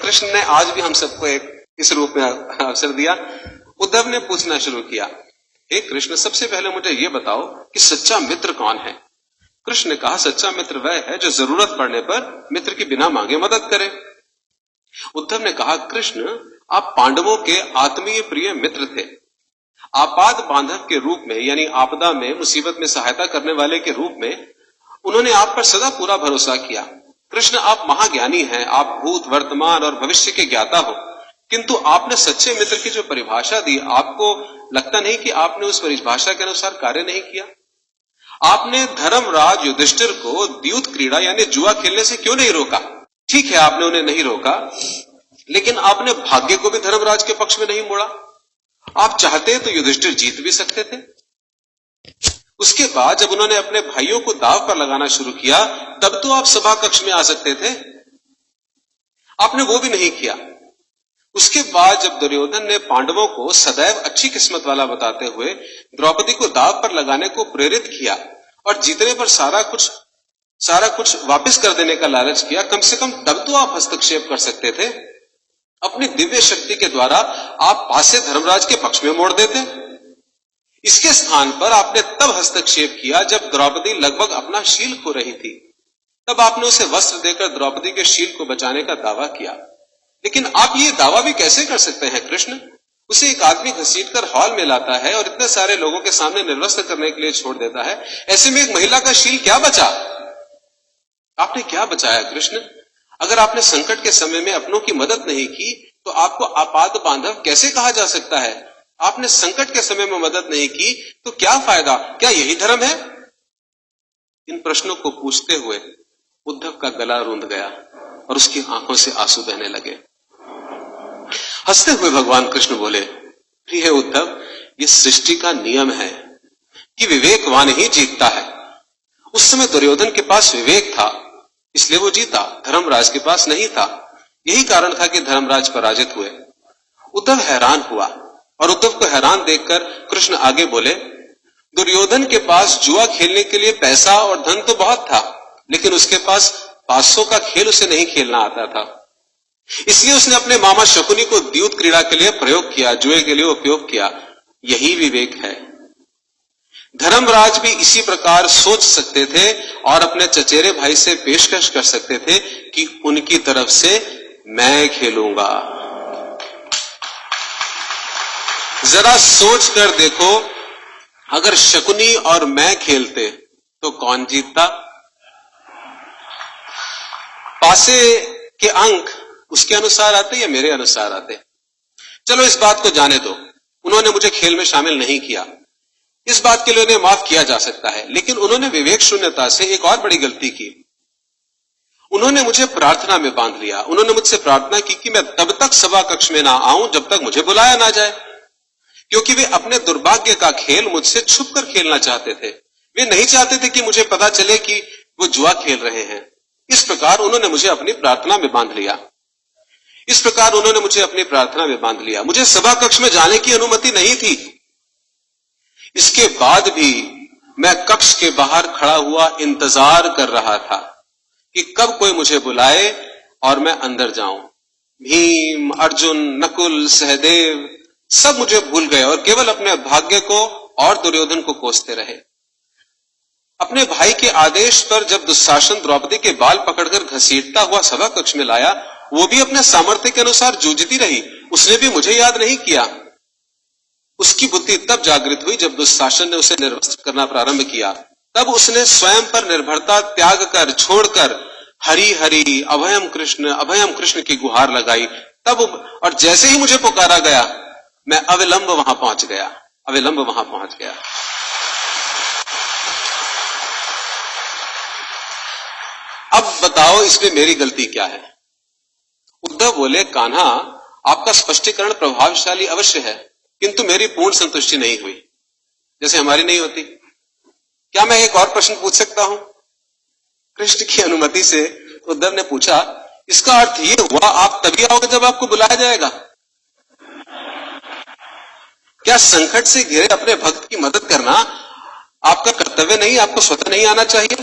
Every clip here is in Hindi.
कृष्ण ने आज भी हम सबको एक इस रूप में अवसर दिया। उद्धव ने पूछना शुरू किया, हे कृष्ण, सबसे पहले मुझे ये बताओ कि सच्चा मित्र कौन है? कृष्ण ने कहा, सच्चा मित्र वह है जो जरूरत पड़ने पर मित्र की बिना मांगे मदद करे। उद्धव ने कहा, कृष्ण, आप पांडवों के आत्मीय प्रिय मित्र थे। आपात बांधव के रूप में, यानी आपदा में, मुसीबत में सहायता करने वाले के रूप में उन्होंने आप पर सदा पूरा भरोसा किया। कृष्ण, आप महाज्ञानी हैं, आप भूत, वर्तमान और भविष्य के ज्ञाता हो, किंतु आपने सच्चे मित्र की जो परिभाषा दी, आपको लगता नहीं कि आपने उस परिभाषा के अनुसार कार्य नहीं किया? आपने धर्मराज युधिष्ठिर को द्यूत क्रीड़ा यानी जुआ खेलने से क्यों नहीं रोका? ठीक है, आपने उन्हें नहीं रोका, लेकिन आपने भाग्य को भी धर्मराज के पक्ष में नहीं मोड़ा। आप चाहते तो युधिष्ठिर जीत भी सकते थे। उसके बाद जब उन्होंने अपने भाइयों को दांव पर लगाना शुरू किया, तब तो आप सभा कक्ष में आ सकते थे। आपने वो भी नहीं किया। उसके बाद जब दुर्योधन ने पांडवों को सदैव अच्छी किस्मत वाला बताते हुए द्रौपदी को दांव पर लगाने को प्रेरित किया और जीतने पर सारा कुछ वापस कर देने का लालच किया, कम से कम तब तो आप हस्तक्षेप कर सकते थे। अपनी दिव्य शक्ति के द्वारा आप पासे धर्मराज के पक्ष में मोड़ देते। इसके स्थान पर आपने तब हस्तक्षेप किया जब द्रौपदी लगभग अपना शील खो रही थी। तब आपने उसे वस्त्र देकर द्रौपदी के शील को बचाने का दावा किया। लेकिन आप ये दावा भी कैसे कर सकते हैं कृष्ण? उसे एक आदमी घसीटकर हॉल में लाता है और इतने सारे लोगों के सामने निर्वस्त्र करने के लिए छोड़ देता है। ऐसे में एक महिला का शील क्या बचा? आपने क्या बचाया कृष्ण? अगर आपने संकट के समय में अपनों की मदद नहीं की तो आपको आपात बांधव कैसे कहा जा सकता है? आपने संकट के समय में मदद नहीं की तो क्या फायदा? क्या यही धर्म है? इन प्रश्नों को पूछते हुए उद्धव का गला रूंध गया और उसकी आंखों से आंसू बहने लगे। हंसते हुए भगवान कृष्ण बोले, प्रिय उद्धव, ये सृष्टि का नियम है कि विवेकवान ही जीतता है। उस समय दुर्योधन के पास विवेक था, इसलिए वो जीता, धर्मराज के पास नहीं था। यही कारण था कि धर्मराज पराजित हुए। उद्धव हैरान हुआ और उद्धव को हैरान देखकर कृष्ण आगे बोले, दुर्योधन के पास जुआ खेलने के लिए पैसा और धन तो बहुत था, लेकिन उसके पास 500 का खेल उसे नहीं खेलना आता था। इसलिए उसने अपने मामा शकुनी को द्यूत क्रीड़ा के लिए प्रयोग किया, जुए के लिए उपयोग किया। यही विवेक है। धर्मराज भी इसी प्रकार सोच सकते थे और अपने चचेरे भाई से पेशकश कर सकते थे कि उनकी तरफ से मैं खेलूंगा। जरा सोच कर देखो, अगर शकुनी और मैं खेलते तो कौन जीतता? पासे के अंक उसके अनुसार आते या मेरे अनुसार आते? चलो इस बात को जाने दो, उन्होंने मुझे खेल में शामिल नहीं किया, इस बात के लिए उन्हें माफ किया जा सकता है। लेकिन उन्होंने विवेक शून्यता से एक और बड़ी गलती की। उन्होंने मुझे प्रार्थना में बांध लिया। उन्होंने मुझसे प्रार्थना की कि मैं तब तक सभा कक्ष में ना आऊं जब तक मुझे बुलाया ना जाए, क्योंकि वे अपने दुर्भाग्य का खेल मुझसे छुप कर खेलना चाहते थे। वे नहीं चाहते थे कि मुझे पता चले कि वो जुआ खेल रहे हैं। इस प्रकार उन्होंने मुझे अपनी प्रार्थना में बांध लिया। मुझे सभा कक्ष में जाने की अनुमति नहीं थी। इसके बाद भी मैं कक्ष के बाहर खड़ा हुआ इंतजार कर रहा था कि कब कोई मुझे बुलाए और मैं अंदर जाऊं। भीम, अर्जुन, नकुल, सहदेव सब मुझे भूल गए और केवल अपने भाग्य को और दुर्योधन को कोसते रहे। अपने भाई के आदेश पर जब दुशासन द्रौपदी के बाल पकड़कर घसीटता हुआ सभा कक्ष में लाया, वो भी अपने सामर्थ्य के अनुसार जूझती रही। उसने भी मुझे याद नहीं किया। उसकी बुद्धि तब जागृत हुई जब दुशासन ने उसे निर्वस्त्र करना प्रारंभ किया। तब उसने स्वयं पर निर्भरता त्याग कर, छोड़कर हरि हरि अभयम कृष्ण की गुहार लगाई। तब और जैसे ही मुझे पुकारा गया, मैं अविलंब वहां पहुंच गया। अब बताओ इसमें मेरी गलती क्या है? उद्धव बोले, कान्हा, आपका स्पष्टीकरण प्रभावशाली अवश्य है, किंतु मेरी पूर्ण संतुष्टि नहीं हुई, जैसे हमारी नहीं होती। क्या मैं एक और प्रश्न पूछ सकता हूं? कृष्ण की अनुमति से उद्धव ने पूछा, इसका अर्थ ये हुआ आप तभी आओगे जब आपको बुलाया जाएगा? क्या संकट से घिरे अपने भक्त की मदद करना आपका कर्तव्य नहीं, आपको स्वतः नहीं आना चाहिए?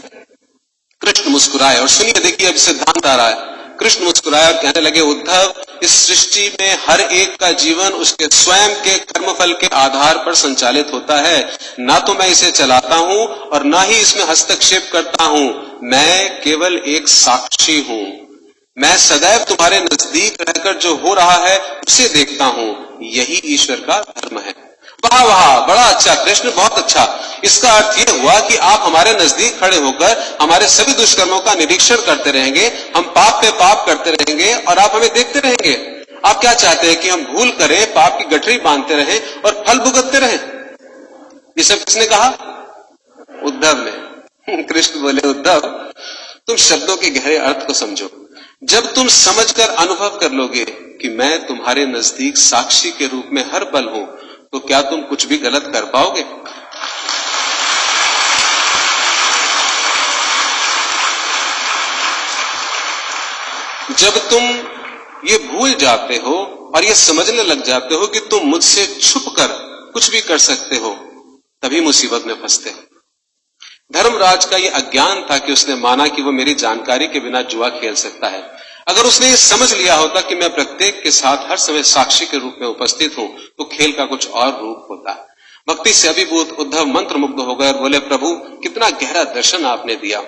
कृष्ण मुस्कुराए और सुनिए, देखिए अब सिद्धांत आ रहा है। कृष्ण मुस्कुराए और कहने लगे, उद्धव, इस सृष्टि में हर एक का जीवन उसके स्वयं के कर्मफल के आधार पर संचालित होता है। ना तो मैं इसे चलाता हूं और ना ही इसमें हस्तक्षेप करता हूं। मैं केवल एक साक्षी हूं। मैं सदैव तुम्हारे नजदीक रहकर जो हो रहा है उसे देखता हूं। यही ईश्वर का धर्म है। वाह वाह, बड़ा अच्छा कृष्ण, बहुत अच्छा। इसका अर्थ यह हुआ कि आप हमारे नजदीक खड़े होकर हमारे सभी दुष्कर्मों का निरीक्षण करते रहेंगे, हम पाप पे पाप करते रहेंगे और आप हमें देखते रहेंगे। आप क्या चाहते हैं कि हम भूल करें, पाप की गठरी बांधते रहें और फल भुगतते रहें? ये सब किसने कहा? उद्धव ने। कृष्ण बोले, उद्धव, तुम शब्दों के गहरे अर्थ को समझो। जब तुम समझकर अनुभव कर लोगे कि मैं तुम्हारे नजदीक साक्षी के रूप में हर पल हूं, तो क्या तुम कुछ भी गलत कर पाओगे? जब तुम ये भूल जाते हो और ये समझने लग जाते हो कि तुम मुझसे छुपकर कुछ भी कर सकते हो, तभी मुसीबत में फंसते हो। धर्मराज का ये अज्ञान था कि उसने माना कि वो मेरी जानकारी के बिना जुआ खेल सकता है। अगर उसने ये समझ लिया होता कि मैं प्रत्येक के साथ हर समय साक्षी के रूप में उपस्थित हूं, तो खेल का कुछ और रूप होता। भक्ति से अभिभूत उद्धव मंत्र मुग्ध हो गए और बोले, प्रभु, कितना गहरा दर्शन आपने दिया,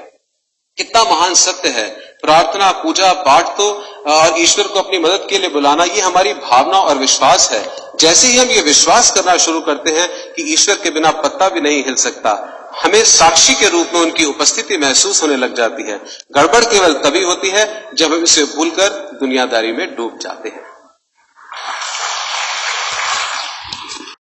कितना महान सत्य है। प्रार्थना, पूजा पाठ तो और ईश्वर को अपनी मदद के लिए बुलाना, ये हमारी भावना और विश्वास है। जैसे ही हम ये विश्वास करना शुरू करते हैं कि ईश्वर के बिना पत्ता भी नहीं हिल सकता, हमें साक्षी के रूप में उनकी उपस्थिति महसूस होने लग जाती है। गड़बड़ केवल तभी होती है जब हम इसे भूलकर दुनियादारी में डूब जाते हैं।